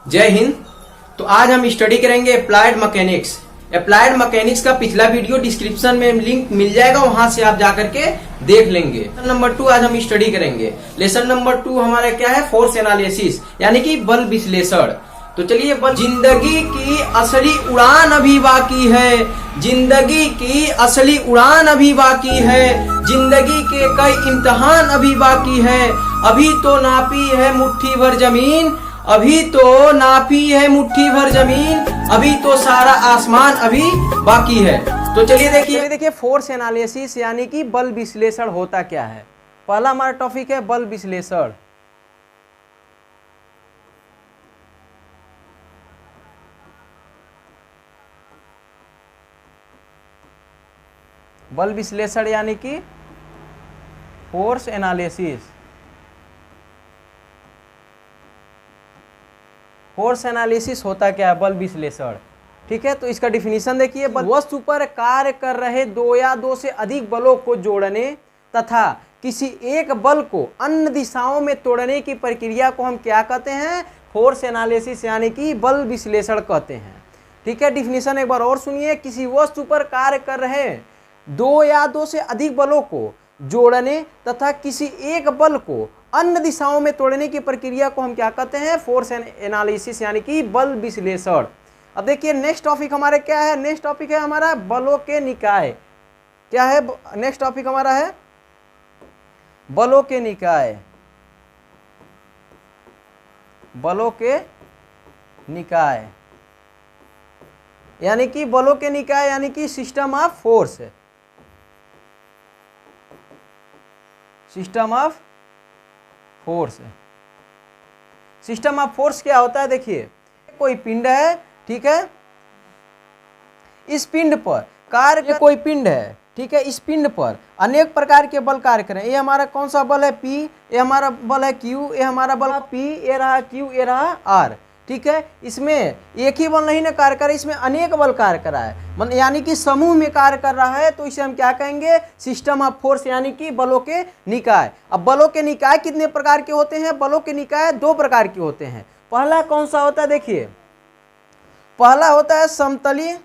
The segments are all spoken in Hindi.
जय हिंद। तो आज हम स्टडी करेंगे अप्लाइड मैकेनिक्स। अप्लाइड मैकेनिक्स का पिछला वीडियो डिस्क्रिप्शन में लिंक मिल जाएगा, वहां से आप जाकर के देख लेंगे। लेसन नंबर 2 आज हम स्टडी करेंगे। लेसन नंबर 2 हमारा क्या है? फोर्स एनालिसिस, यानी कि बल विश्लेषण। तो चलिए, जिंदगी की असली उड़ान अभी बाकी है, जिंदगी की असली उड़ान अभी बाकी है, जिंदगी के कई इम्तिहान अभी बाकी है, अभी तो नापी है मुट्ठी भर जमीन, अभी तो नापी है मुट्ठी भर जमीन, अभी तो सारा आसमान अभी बाकी है। तो चलिए देखिए फोर्स एनालिसिस यानी कि बल विश्लेषण होता क्या है। पहला हमारा टॉपिक है बल विश्लेषण। बल विश्लेषण यानी कि फोर्स एनालिसिस। फोर्स एनालिसिस होता क्या है? बल विश्लेषण। ठीक है, तो इसका डिफिनीशन देखिए। वस्तु पर कार्य कर रहे दो या दो से अधिक बलों को जोड़ने तथा किसी एक बल को अन्य दिशाओं में तोड़ने की प्रक्रिया को हम क्या कहते हैं? फोर्स एनालिसिस यानी कि बल विश्लेषण कहते हैं। ठीक है, डिफिनीशन एक बार और सुनिए। किसी वस्तु पर कार्य कर रहे दो या दो से अधिक बलों को जोड़ने तथा किसी एक बल को अन्य दिशाओं में तोड़ने की प्रक्रिया को हम क्या कहते हैं? फोर्स एनालिसिस यानी कि बल विश्लेषण। अब देखिए नेक्स्ट टॉपिक हमारे क्या है? नेक्स्ट टॉपिक है हमारा बलों के निकाय। क्या है नेक्स्ट टॉपिक हमारा? है बलों के निकाय। बलों के निकाय यानी कि बलों के निकाय यानी कि system of force. System of force. System of force क्या होता है? देखिए, कोई पिंड है, ठीक है, इस पिंड पर कार्य, कोई पिंड है, ठीक है, इस पिंड पर अनेक प्रकार के बल कार्य करें। ये हमारा कौन सा बल है? P, ये हमारा बल है Q, ये हमारा बल P, ये रहा Q, ये रहा R। ठीक है, इसमें एक ही बल नहीं ना कार्य कर रहा है, इसमें अनेक बल कार्य कर रहा है, मतलब यानी कि समूह में कार्य कर रहा है। तो इसे हम क्या कहेंगे? सिस्टम ऑफ फोर्स यानी कि बलों के निकाय। अब बलों के निकाय कितने प्रकार के होते हैं? बलों के निकाय दो प्रकार के होते हैं। पहला कौन सा होता है? देखिए, पहला होता है समतलीय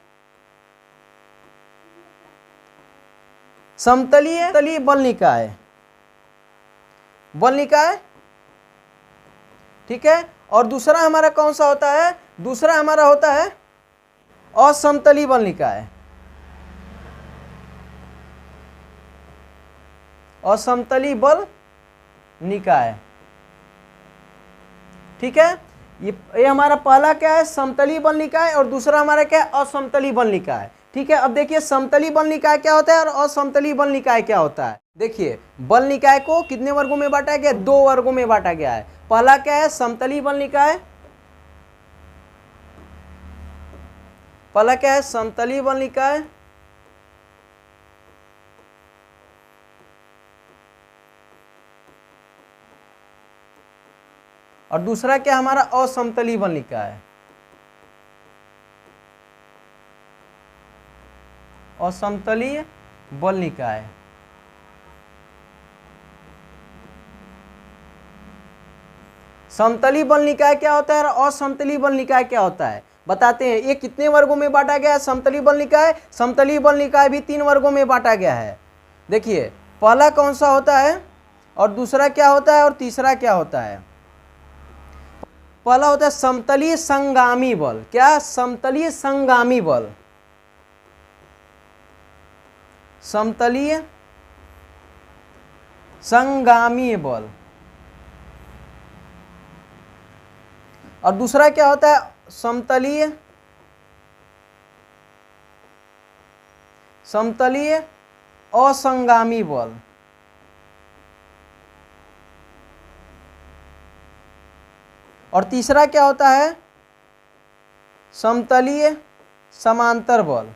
समतलीय बल निकाय। बल निकाय, ठीक है। और दूसरा हमारा कौन सा होता है? दूसरा हमारा होता है असमतलीय बल निकाय। असमतलीय बल निकाय, ठीक है। ये हमारा पहला क्या है? समतलीय बल निकाय, और दूसरा हमारा क्या है? असमतलीय बल निकाय। ठीक है, अब देखिए समतलीय बल निकाय क्या होता है और असमतलीय बल निकाय क्या होता है। देखिए, बल निकाय को कितने वर्गों में बांटा गया? दो वर्गों में बांटा गया है। पहला क्या है? समतलीय बल निकाय। पहला क्या है? समतलीय बल निकाय। और दूसरा क्या हमारा? असमतलीय बल निकाय। असमतलीय बल निकाय। समतलीय बल निकाय क्या होता है और असमतलीय बल निकाय क्या होता है बताते हैं। ये कितने वर्गों में बांटा गया है? समतलीय बल निकाय। समतलीय बल निकाय भी 3 वर्गों में बांटा गया है। देखिए, पहला कौन सा होता है और दूसरा क्या होता है और तीसरा क्या होता है? पहला होता है समतलीय संगामी बल। क्या? समतलीय संगामी बल। समतलीय संगामी बल। और दूसरा क्या होता है? समतलीय असंगामी बल। और तीसरा क्या होता है? समतलीय समांतर बल।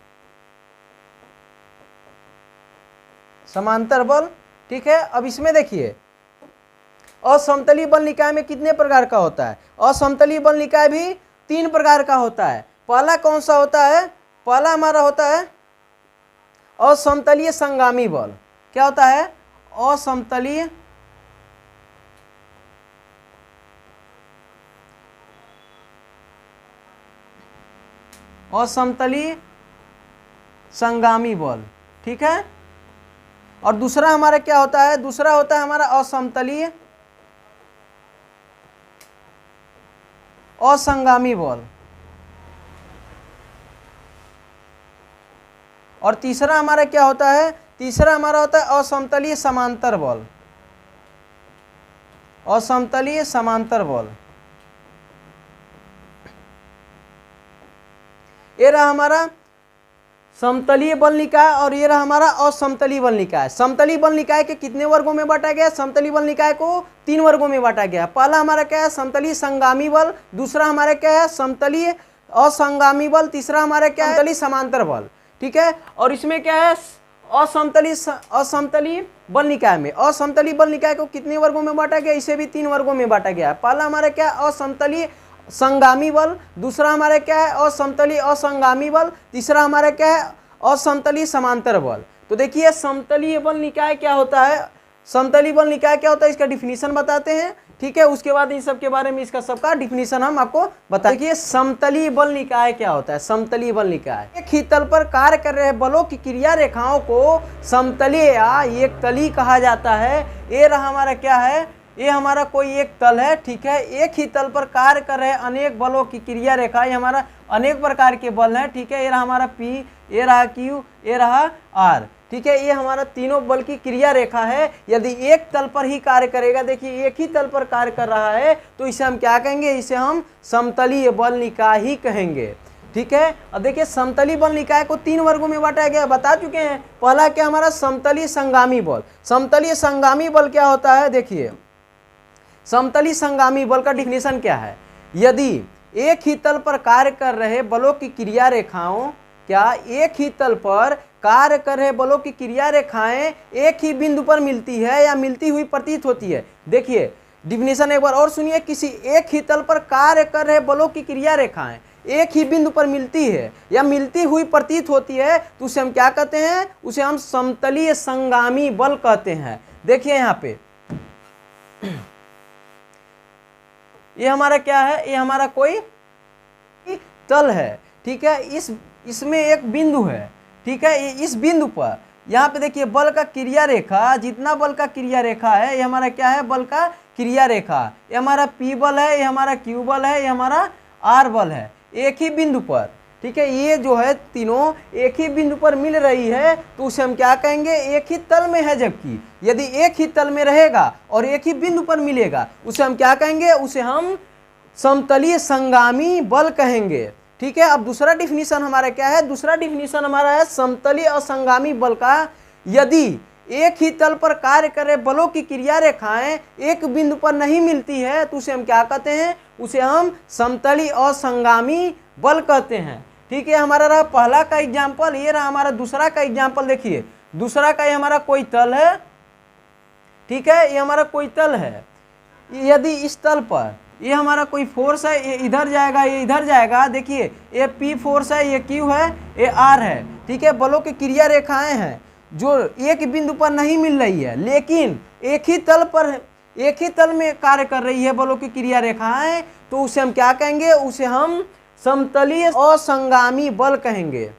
समांतर बल, ठीक है। अब इसमें देखिए, असमतलीय बल निकाय में कितने प्रकार का होता है? असमतलीय बल निकाय भी 3 प्रकार का होता है। पहला कौन सा होता है? पहला हमारा होता है असमतलीय संगामी बल। क्या होता है? असमतलीय असमतली संगामी बल, ठीक है। और दूसरा हमारा क्या होता है, दूसरा होता है हमारा असमतलीय असंगामी बल। और तीसरा हमारा क्या होता है, तीसरा हमारा होता है असमतलीय समांतर बल, असमतलीय समांतर बल। ये रहा हमारा समतलीय बल निकाय और ये रहा हमारा असमतलीय बल निकाय। समतलीय बल निकाय के कितने वर्गों में बांटा गया, समतलीय बल निकाय को 3 वर्गों में बांटा गया। पहला हमारा क्या है, समतलीय संगामी बल, दूसरा हमारा क्या है, समतलीय असंगामी बल, तीसरा हमारा क्या है, समतलीय समांतर बल, ठीक है। और इसमें क्या है, असमतलीय बल निकाय में, असमतलीय बल निकाय को कितने वर्गों में बांटा गया, इसे भी 3 वर्गों में बांटा गया। पहला हमारा क्या है, असमतलीय संगामी बल, दूसरा हमारा क्या है, असमतलीय असंगामी बल, तीसरा हमारा क्या है, असमतलीय समांतर बल। तो देखिए समतलीय बल निकाय क्या होता है, समतलीय बल निकाय क्या होता है, इसका डिफिनीशन बताते हैं, ठीक है। उसके बाद इन सब के बारे में इसका सबका डिफिनीशन हम आपको बताएं। देखिए समतलीय बल निकाय क्या होता है, समतलीय बल निकाय एक ही तल पर कार्य कर रहे बलों की क्रिया रेखाओं को समतलीय या एकतलीय कहा जाता है। ये रहा हमारा क्या है, ये हमारा कोई एक तल है, ठीक है। एक ही तल पर कार्य कर रहे अनेक बलों की क्रिया रेखा, ये हमारा अनेक प्रकार के बल है, ठीक है। ये रहा हमारा P, ये रहा Q, ये रहा R, ठीक है। ये हमारा तीनों बल की क्रिया रेखा है। यदि एक तल पर ही कार्य करेगा, देखिए एक ही तल पर कार्य कर रहा है, तो इसे हम क्या कहेंगे, इसे हम समतलीय बल निकाय ही कहेंगे, ठीक है। अब देखिए समतलीय बल निकाय को 3 वर्गों में बांटा गया, बता चुके हैं। पहला क्या हमारा समतलीय संगामी बल। समतलीय संगामी बल क्या होता है, देखिए समतलीय संगामी बल का डिफिनीशन क्या है, यदि एक ही तल पर कार्य कर रहे बलों की क्रिया रेखाओं, क्या एक ही तल पर कार्य कर रहे बलों की क्रिया रेखाएं एक ही बिंदु पर मिलती है या मिलती हुई प्रतीत होती है। देखिए डिफिनीशन एक बार और सुनिए, किसी एक ही तल पर कार्य कर रहे बलों की क्रिया रेखाएं एक ही बिंदु पर मिलती है या मिलती हुई प्रतीत होती है, तो उसे हम क्या कहते हैं, उसे हम समतलीय संगामी बल कहते हैं। देखिए यहाँ पे ये हमारा क्या है, ये हमारा कोई तल है, ठीक है। इसमें एक बिंदु है, ठीक है। इस बिंदु पर यहाँ पे देखिए बल का क्रिया रेखा, जितना बल का क्रिया रेखा है, ये हमारा क्या है, बल का क्रिया रेखा। ये हमारा P बल है, ये हमारा Q बल है, ये हमारा R बल है, एक ही बिंदु पर, ठीक है। ये जो है तीनों एक ही बिंदु पर मिल रही है, तो उसे हम क्या कहेंगे, एक ही तल में है। जबकि यदि एक ही तल में रहेगा और एक ही बिंदु पर मिलेगा, उसे हम क्या कहेंगे, उसे हम समतलीय संगामी बल कहेंगे, ठीक है। अब दूसरा डिफिनीशन हमारा क्या है, दूसरा डिफिनीशन हमारा है समतलीय असंगामी बल का। यदि एक ही तल पर कार्य करे बलों की क्रिया रेखाएं एक बिंदु पर नहीं मिलती है, तो उसे हम क्या कहते हैं, उसे हम समतलीय असंगामी बल कहते हैं, ठीक है। हमारा रहा पहला का एग्जाम्पल, ये रहा हमारा दूसरा का एग्जाम्पल। देखिए दूसरा का ये हमारा कोई तल है, ठीक है, ये हमारा कोई तल है। यदि इस तल पर ये हमारा कोई फोर्स है, ये इधर जाएगा, ये इधर जाएगा, देखिए ये P फोर्स है, ये Q है, ये R है, ठीक है। बलों की क्रिया रेखाएं हैं जो एक बिंदु पर नहीं मिल रही है, लेकिन एक ही तल पर, एक ही तल में कार्य कर रही है बलों की क्रिया रेखाएं, तो उसे हम क्या कहेंगे, उसे हम समतलीय असंगामी बल कहेंगे।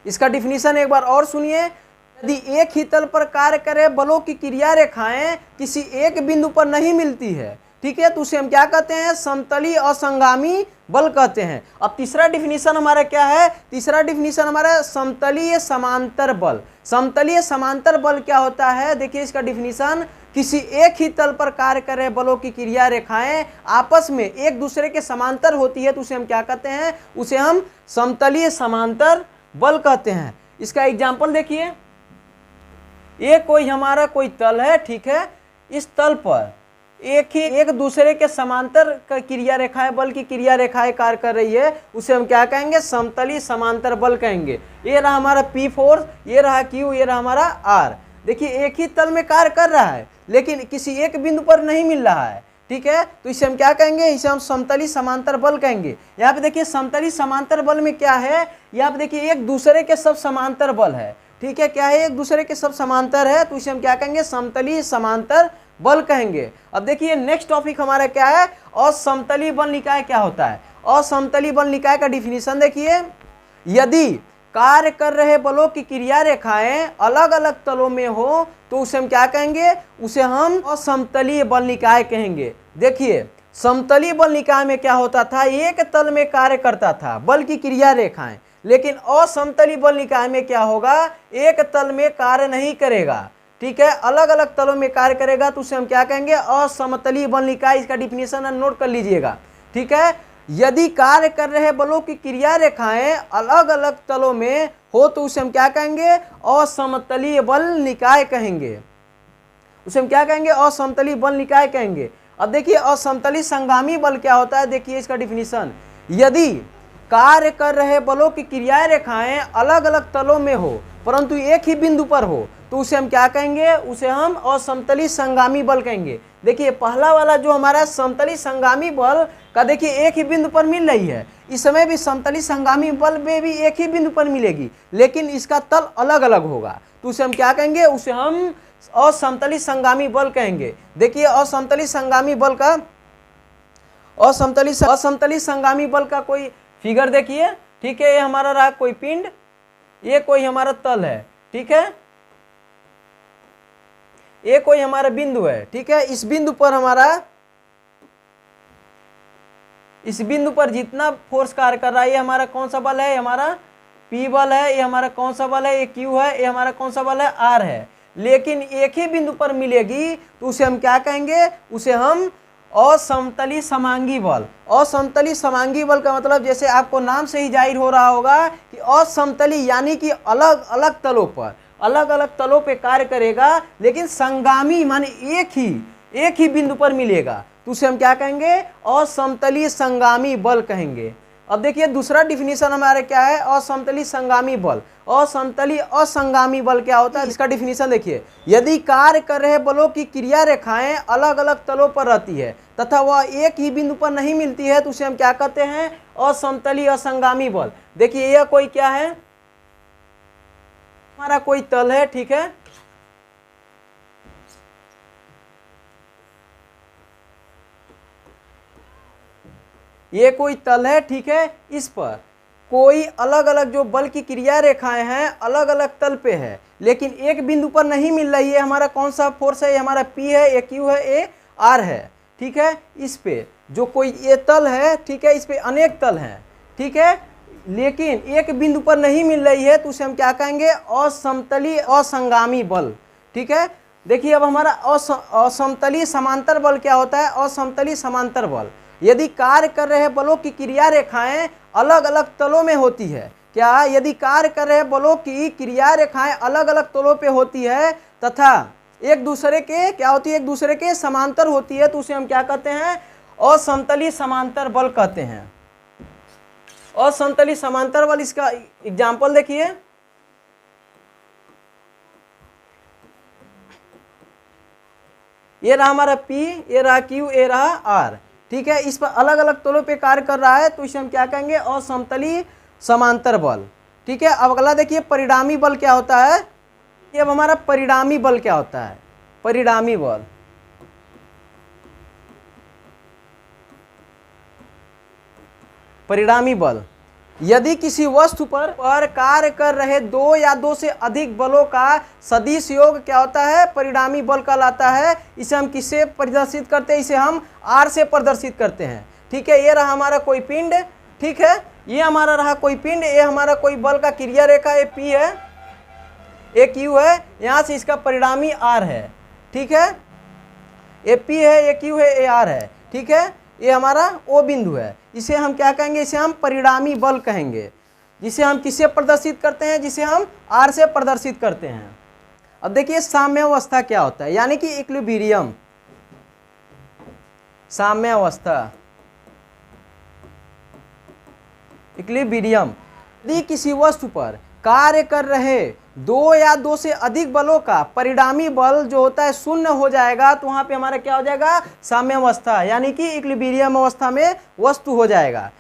इसका डिफिनीशन एक बार और सुनिए, यदि एक ही तल पर कार्य करे बलों की क्रिया रेखाएं किसी एक बिंदु पर नहीं मिलती है, ठीक है, तो उसे हम क्या कहते हैं, समतलीय असंगामी बल कहते हैं। अब तीसरा डिफिनीशन हमारा क्या है, तीसरा डिफिनीशन हमारा समतलीय समांतर बल। समतलीय समांतर बल क्या होता है, देखिए इसका डिफिनीशन, किसी एक ही तल पर कार्य कर रहे बलों की क्रिया रेखाएं आपस में एक दूसरे के समांतर होती है, तो उसे हम क्या कहते हैं, उसे हम समतलीय समांतर बल कहते हैं। इसका एग्जाम्पल देखिए, ये कोई हमारा कोई तल है, ठीक है। इस तल पर एक दूसरे के समांतर क्रिया रेखाएं, बल की क्रिया रेखाएं कार्य कर रही है, उसे हम क्या कहेंगे, समतलीय समांतर बल कहेंगे। ये रहा हमारा P फोर्स, ये रहा Q, ये रहा हमारा R। देखिए एक ही तल में कार्य कर रहा है, लेकिन किसी एक बिंदु पर नहीं मिल रहा है, ठीक है, तो इसे हम क्या कहेंगे, इसे हम समतलीय समांतर बल कहेंगे। यहाँ पे देखिए समतलीय समांतर बल में क्या है, यहाँ पे देखिए एक दूसरे के सब समांतर बल है, ठीक है, क्या है, एक दूसरे के सब समांतर है, तो इसे हम क्या कहेंगे, समतलीय समांतर बल कहेंगे। अब देखिए नेक्स्ट टॉपिक हमारा क्या है, असमतलीय बल निकाय क्या होता है। असमतलीय बल निकाय का डिफिनीशन देखिए, यदि कार्य कर रहे बलों की क्रिया रेखाएं अलग अलग तलों में हो तो उसे हम क्या कहेंगे, उसे हम असमतलीय बल निकाय कहेंगे। देखिए समतलीय बल निकाय में क्या होता था, एक तल में कार्य करता था बल की क्रिया रेखाएं, लेकिन असमतलीय बल निकाय में क्या होगा, एक तल में कार्य नहीं करेगा, ठीक है, अलग अलग तलों में कार्य करेगा, तो उसे हम क्या कहेंगे, असमतलीय बल निकाय। इसका डिफिनेशन नोट कर लीजिएगा, ठीक है। यदि कार्य कर रहे बलों की क्रिया रेखाएं अलग अलग तलों में हो तो उसे हम क्या कहेंगे, असमतलीय बल निकाय कहेंगे। उसे हम क्या कहेंगे, असमतलीय बल निकाय कहेंगे। अब देखिए असमतलीय संगामी बल क्या होता है, देखिए इसका डिफिनीशन, यदि कार्य कर रहे बलों की क्रिया रेखाएं अलग अलग तलों में हो परंतु एक ही बिंदु पर हो तो उसे हम क्या कहेंगे, उसे हम असमतलीय संगामी बल कहेंगे। देखिए पहला वाला जो हमारा समतलीय संगामी बल का देखिए एक ही बिंदु पर मिल रही है, इस समय भी समतलीय संगामी बल में भी एक ही बिंदु पर मिलेगी, लेकिन इसका तल अलग अलग होगा, तो उसे हम क्या कहेंगे, उसे हम असमतलीय संगामी बल कहेंगे। देखिए असमतलीय संगामी बल का, असमतलीय संगामी बल का कोई फिगर देखिए, ठीक है, ये हमारा रहा कोई पिंड, ये कोई हमारा तल है, ठीक है, ये कोई हमारा बिंदु है, ठीक है। इस बिंदु पर हमारा, इस बिंदु पर जितना फोर्स कार्य कर रहा है ये हमारा कौन सा बल है, हमारा P बल है, ये हमारा कौन सा बल है, ये Q है, ये हमारा कौन सा बल है, R है, लेकिन एक ही बिंदु पर मिलेगी तो उसे हम क्या कहेंगे, उसे हम असमतलीय समांगी बल। असमतलीय समांगी बल का मतलब जैसे आपको नाम से ही जाहिर हो रहा होगा कि असमतलीय यानी कि अलग अलग तलों पर, अलग अलग तलों पे कार्य करेगा, लेकिन संगामी माने एक ही बिंदु पर मिलेगा, तो उसे हम क्या कहेंगे, असमतलीय संगामी बल कहेंगे। अब देखिए दूसरा डिफिनीशन हमारे क्या है, असमतलीय संगामी बल। असमतलीय असंगामी बल क्या होता है, इसका डिफिनीशन देखिए, यदि कार्य कर रहे बलों की क्रिया रेखाएं अलग अलग तलों पर रहती है तथा वह एक ही बिंदु पर नहीं मिलती है तो उसे हम क्या कहते हैं, असमतलीय असंगामी बल। देखिए यह कोई क्या है, हमारा कोई तल है, ठीक है, ये कोई तल है, ठीक है, इस पर कोई अलग अलग जो बल की क्रिया रेखाएं हैं अलग अलग तल पे है, लेकिन एक बिंदु पर नहीं मिल रही है, हमारा कौन सा फोर्स है, ये हमारा P है, ये Q है, ये R है, ठीक है। इस पे जो कोई ये तल है, ठीक है, इस पे अनेक तल हैं, ठीक है, लेकिन एक बिंदु पर नहीं मिल रही है तो उसे हम क्या कहेंगे, असमतलीय असंगामी बल, ठीक है। देखिए अब हमारा असमतलीय समांतर बल क्या होता है, असमतलीय समांतर बल, यदि कार्य कर रहे बलों की क्रिया रेखाएं अलग अलग तलों में होती है, क्या, यदि कार्य कर रहे बलों की क्रिया रेखाएं अलग अलग तलों पे होती है तथा एक दूसरे के क्या होती है, एक दूसरे के समांतर होती है तो उसे हम क्या कहते हैं, असमतलीय समांतर बल कहते हैं। असमतलीय समांतर बल, इसका एग्जाम्पल देखिए, ये रहा हमारा P, ये रहा Q, ये रहा R, ठीक है, इस पर अलग अलग तलों पे कार्य कर रहा है तो इसे हम क्या कहेंगे, असमतलीय समांतर बल, ठीक है। अब अगला देखिए परिणामी बल क्या होता है, ये अब हमारा परिणामी बल क्या होता है, परिणामी बल, परिणामी बल, यदि किसी वस्तु पर कार्य कर रहे दो या दो से अधिक बलों का सदिश योग क्या होता है, परिणामी बल कहलाता है। इसे हम किससे प्रदर्शित करते हैं, इसे हम R से प्रदर्शित करते हैं, ठीक है। ये रहा हमारा कोई पिंड, ठीक है, ये हमारा रहा कोई पिंड, ये हमारा कोई बल का क्रिया रेखा, ये P है, ये Q है, यहाँ से इसका परिणामी R है, ठीक है, ये P है, ये Q है, ये R है, ठीक है, ये हमारा O बिंदु है, इसे हम क्या कहेंगे, इसे हम परिणामी बल कहेंगे, जिसे हम किससे प्रदर्शित करते हैं, जिसे हम R से प्रदर्शित करते हैं। अब देखिए साम्यावस्था क्या होता है, यानी कि इक्विलिब्रियम, साम्यावस्था, इक्विलिब्रियम, यदि किसी वस्तु पर कार्य कर रहे दो या दो से अधिक बलों का परिणामी बल जो होता है शून्य हो जाएगा तो वहां पे हमारा क्या हो जाएगा, साम्यावस्था, यानी कि इक्विलिब्रियम अवस्था में वस्तु हो जाएगा।